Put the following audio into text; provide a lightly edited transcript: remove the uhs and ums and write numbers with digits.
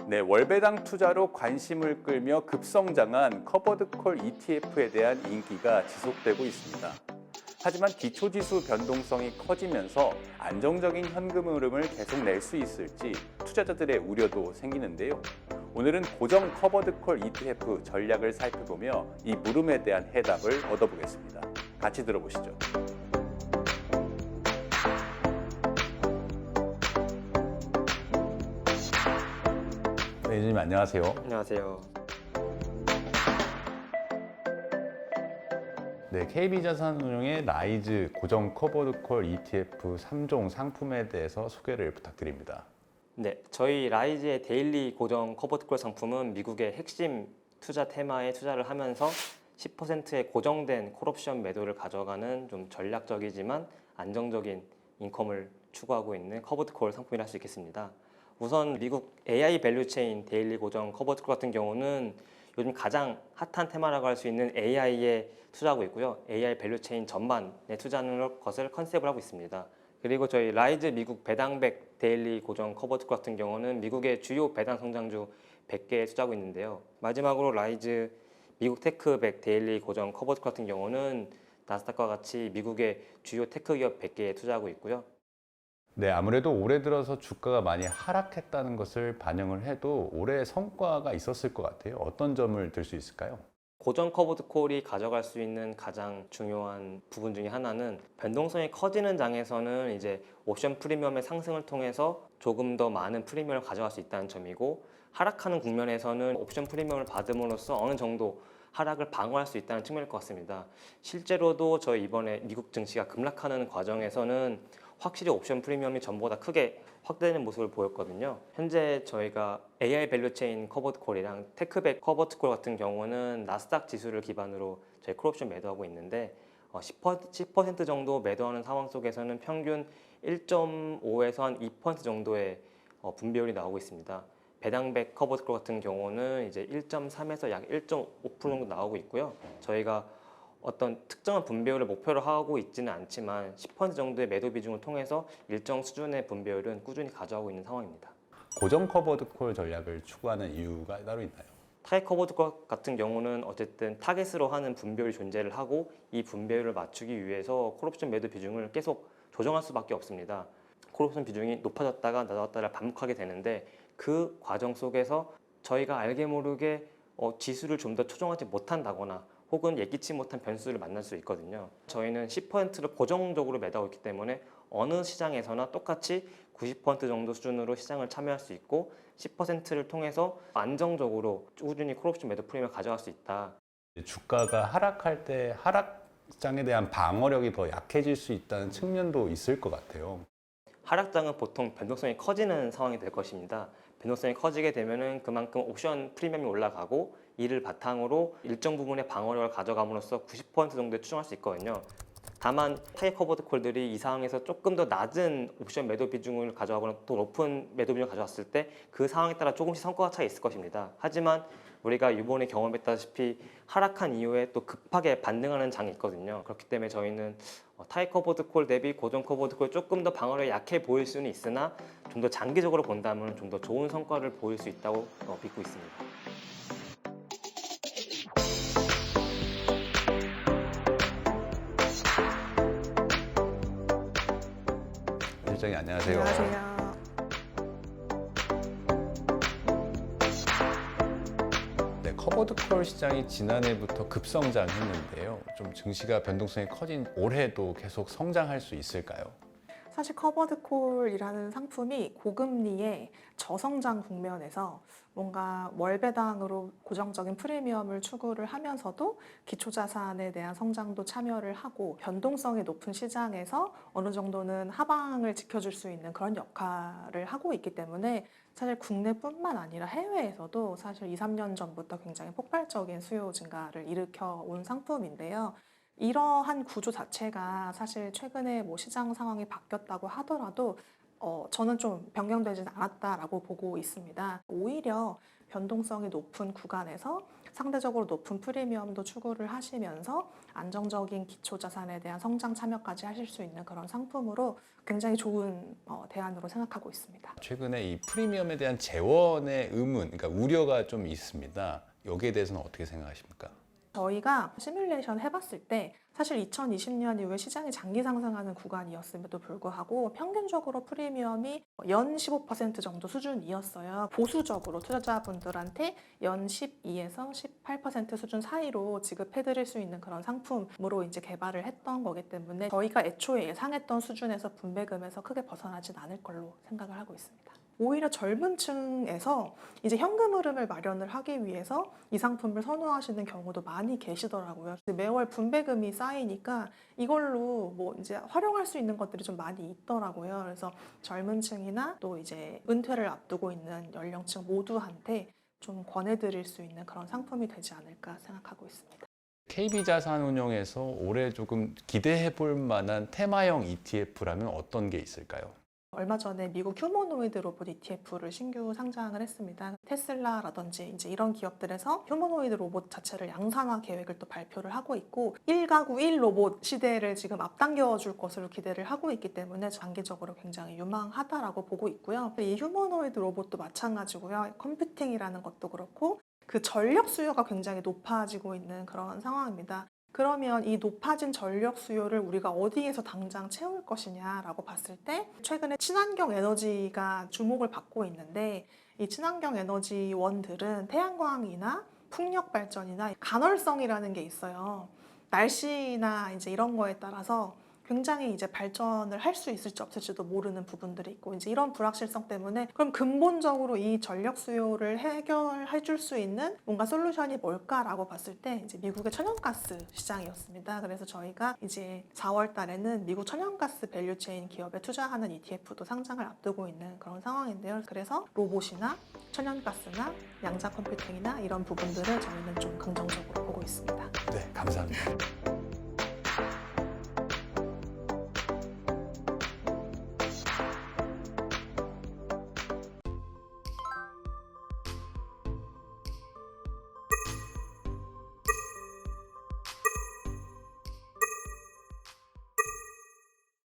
네, 월배당 투자로 관심을 끌며 급성장한 커버드콜 ETF에 대한 인기가 지속되고 있습니다. 하지만 기초지수 변동성이 커지면서 안정적인 현금 흐름을 계속 낼 수 있을지 투자자들의 우려도 생기는데요. 오늘은 고정 커버드콜 ETF 전략을 살펴보며 이 물음에 대한 해답을 얻어보겠습니다. 같이 들어보시죠. 네, 이진님 안녕하세요. 안녕하세요. 네, KB자산운용의 라이즈 고정 커버드콜 ETF 3종 상품에 대해서 소개를 부탁드립니다. 네, 저희 라이즈의 데일리 고정 커버드콜 상품은 미국의 핵심 투자 테마에 투자를 하면서 10%의 고정된 콜옵션 매도를 가져가는 좀 전략적이지만 안정적인 인컴을 추구하고 있는 커버드콜 상품이라 할 수 있겠습니다. 우선 미국 AI 밸류체인 데일리 고정 커버드콜 같은 경우는 요즘 가장 핫한 테마라고 할 수 있는 AI에 투자하고 있고요. AI 밸류체인 전반에 투자하는 것을 컨셉을 하고 있습니다. 그리고 저희 라이즈 미국 배당100 데일리 고정 커버드콜 같은 경우는 미국의 주요 배당 성장주 100개에 투자하고 있는데요. 마지막으로 라이즈 미국 테크 100 데일리 고정 커버드콜 같은 경우는 나스닥과 같이 미국의 주요 테크 기업 100개에 투자하고 있고요. 네, 아무래도 올해 들어서 주가가 많이 하락했다는 것을 반영을 해도 올해 성과가 있었을 것 같아요. 어떤 점을 들 수 있을까요? 고정 커버드콜이 가져갈 수 있는 가장 중요한 부분 중에 하나는 변동성이 커지는 장에서는 이제 옵션 프리미엄의 상승을 통해서 조금 더 많은 프리미엄을 가져갈 수 있다는 점이고, 하락하는 국면에서는 옵션 프리미엄을 받음으로써 어느 정도 하락을 방어할 수 있다는 측면일 것 같습니다. 실제로도 저희 이번에 미국 증시가 급락하는 과정에서는 확실히 옵션 프리미엄이 전보다 크게 확대되는 모습을 보였거든요. 현재 저희가 AI 밸류체인 커버드콜이랑 테크백 커버드콜 같은 경우는 나스닥 지수를 기반으로 저희 콜옵션 매도하고 있는데 10% 정도 매도하는 상황 속에서는 평균 1.5에서 한 2% 정도의 분배율이 나오고 있습니다. 배당백 커버드콜 같은 경우는 이제 1.3에서 약 1.5% 정도 나오고 있고요. 저희가 어떤 특정한 분배율을 목표로 하고 있지는 않지만 10% 정도의 매도 비중을 통해서 일정 수준의 분배율은 꾸준히 가져가고 있는 상황입니다. 고정 커버드콜 전략을 추구하는 이유가 따로 있나요? 타겟 커버드 같은 경우는 어쨌든 타겟으로 하는 분배율이 존재를 하고, 이 분배율을 맞추기 위해서 콜옵션 매도 비중을 계속 조정할 수밖에 없습니다. 콜옵션 비중이 높아졌다가 낮았다를 반복하게 되는데, 그 과정 속에서 저희가 알게 모르게 지수를 좀 더 조정하지 못한다거나 혹은 예기치 못한 변수를 만날 수 있거든요. 저희는 10%를 고정적으로 매도하고 있기 때문에 어느 시장에서나 똑같이 90% 정도 수준으로 시장을 참여할 수 있고, 10%를 통해서 안정적으로 꾸준히 콜옵션 매도 프리미엄을 가져갈 수 있다. 주가가 하락할 때 하락장에 대한 방어력이 더 약해질 수 있다는 측면도 있을 것 같아요. 하락장은 보통 변동성이 커지는 상황이 될 것입니다. 변동성이 커지게 되면은 그만큼 옵션 프리미엄이 올라가고, 이를 바탕으로 일정 부분의 방어력을 가져감으로써 90% 정도에 추정할 수 있거든요. 다만 타겟 커버드 콜들이 이 상황에서 조금 더 낮은 옵션 매도 비중을 가져가거나 또 높은 매도 비중을 가져왔을 때 그 상황에 따라 조금씩 성과가 차이 있을 것입니다. 하지만 우리가 이번에 경험했다시피 하락한 이후에 또 급하게 반등하는 장이 있거든요. 그렇기 때문에 저희는 타겟 커버드 콜 대비 고정 커버드 콜 조금 더 방어력이 약해 보일 수는 있으나, 좀 더 장기적으로 본다면 좀 더 좋은 성과를 보일 수 있다고 믿고 있습니다. 실장님 안녕하세요. 안녕하세요. 네, 커버드콜 시장이 지난해부터 급성장했는데요. 좀 증시가 변동성이 커진 올해도 계속 성장할 수 있을까요? 사실 커버드콜이라는 상품이 고금리의 저성장 국면에서 뭔가 월배당으로 고정적인 프리미엄을 추구를 하면서도 기초자산에 대한 성장도 참여를 하고, 변동성이 높은 시장에서 어느 정도는 하방을 지켜줄 수 있는 그런 역할을 하고 있기 때문에, 사실 국내뿐만 아니라 해외에서도 사실 2, 3년 전부터 굉장히 폭발적인 수요 증가를 일으켜 온 상품인데요. 이러한 구조 자체가 사실 최근에 뭐 시장 상황이 바뀌었다고 하더라도 저는 좀 변경되지는 않았다라고 보고 있습니다. 오히려 변동성이 높은 구간에서 상대적으로 높은 프리미엄도 추구를 하시면서 안정적인 기초자산에 대한 성장 참여까지 하실 수 있는 그런 상품으로 굉장히 좋은 대안으로 생각하고 있습니다. 최근에 이 프리미엄에 대한 재원의 의문, 그러니까 우려가 좀 있습니다. 여기에 대해서는 어떻게 생각하십니까? 저희가 시뮬레이션 해봤을 때 사실 2020년 이후에 시장이 장기 상승하는 구간이었음에도 불구하고 평균적으로 프리미엄이 연 15% 정도 수준이었어요. 보수적으로 투자자분들한테 연 12에서 18% 수준 사이로 지급해드릴 수 있는 그런 상품으로 이제 개발을 했던 거기 때문에 저희가 애초에 예상했던 수준에서 분배금에서 크게 벗어나진 않을 걸로 생각을 하고 있습니다. 오히려 젊은 층에서 이제 현금 흐름을 마련을 하기 위해서 이 상품을 선호하시는 경우도 많이 계시더라고요. 매월 분배금이 쌓이니까 이걸로 뭐 이제 활용할 수 있는 것들이 좀 많이 있더라고요. 그래서 젊은 층이나 또 이제 은퇴를 앞두고 있는 연령층 모두한테 좀 권해드릴 수 있는 그런 상품이 되지 않을까 생각하고 있습니다. KB자산운용에서 올해 조금 기대해 볼 만한 테마형 ETF라면 어떤 게 있을까요? 얼마 전에 미국 휴머노이드 로봇 ETF를 신규 상장을 했습니다. 테슬라라든지 이제 이런 기업들에서 휴머노이드 로봇 자체를 양산화 계획을 또 발표를 하고 있고 1가구 1로봇 시대를 지금 앞당겨 줄 것으로 기대를 하고 있기 때문에 장기적으로 굉장히 유망하다라고 보고 있고요. 이 휴머노이드 로봇도 마찬가지고요. 컴퓨팅이라는 것도 그렇고 그 전력 수요가 굉장히 높아지고 있는 그런 상황입니다. 그러면 이 높아진 전력 수요를 우리가 어디에서 당장 채울 것이냐라고 봤을 때 최근에 친환경 에너지가 주목을 받고 있는데 이 친환경 에너지원들은 태양광이나 풍력 발전이나 간헐성이라는 게 있어요. 날씨나 이제 이런 거에 따라서 굉장히 이제 발전을 할 수 있을지 없을지도 모르는 부분들이 있고 이제 이런 불확실성 때문에 그럼 근본적으로 이 전력 수요를 해결해 줄 수 있는 뭔가 솔루션이 뭘까라고 봤을 때 이제 미국의 천연가스 시장이었습니다. 그래서 저희가 이제 4월 달에는 미국 천연가스 밸류체인 기업에 투자하는 ETF도 상장을 앞두고 있는 그런 상황인데요. 그래서 로봇이나 천연가스나 양자 컴퓨팅이나 이런 부분들을 저희는 좀 긍정적으로 보고 있습니다. 네, 감사합니다.